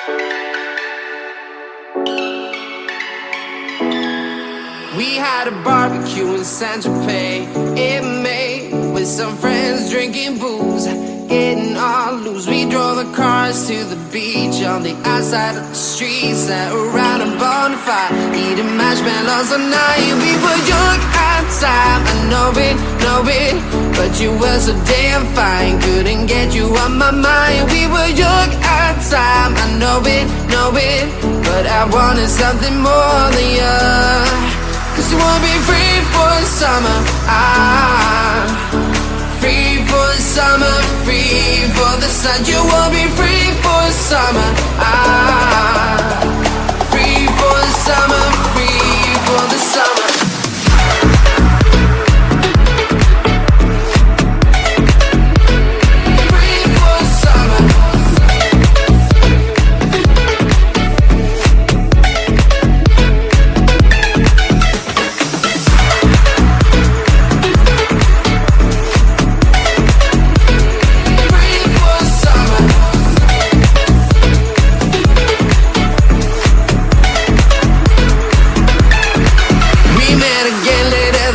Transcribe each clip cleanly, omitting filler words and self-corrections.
We had a barbecue in Saint-Tropez in May with some friends drinking booze, getting all loose. We drove the cars to the beach on the outside of the street, sat around a bonfire, eating marshmallows all night. We were young at the time, I know it, but you were so damn fine, couldn't get you on my mind. We were young at the time, I know it, but I wanted something more than you. Cause you wanna be free for the summer, free for the summer, free for the sun. You wanna be free for the summer, free for the summer, free for the summer.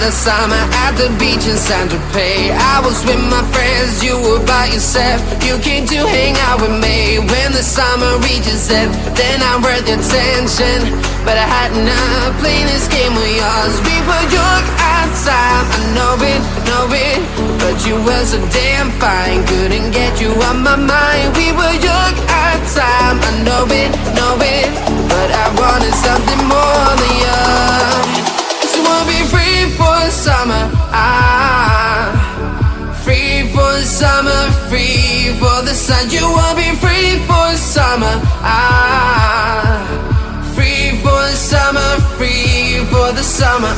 Summer at the beach in Saint-Tropez. I was with my friends, you were by yourself. You came to hang out with me. When the summer reaches end, then I worth your attention. But I had enough playing this game with yours. We were young at the time, I know it, but you were so damn fine, couldn't get you on my mind. We were young at the time, I know it, but I wanted something more than you. You wanna be free for the summer, free for the summer, free for the sun. You wanna be free for the summer, free for the summer, free for the summer.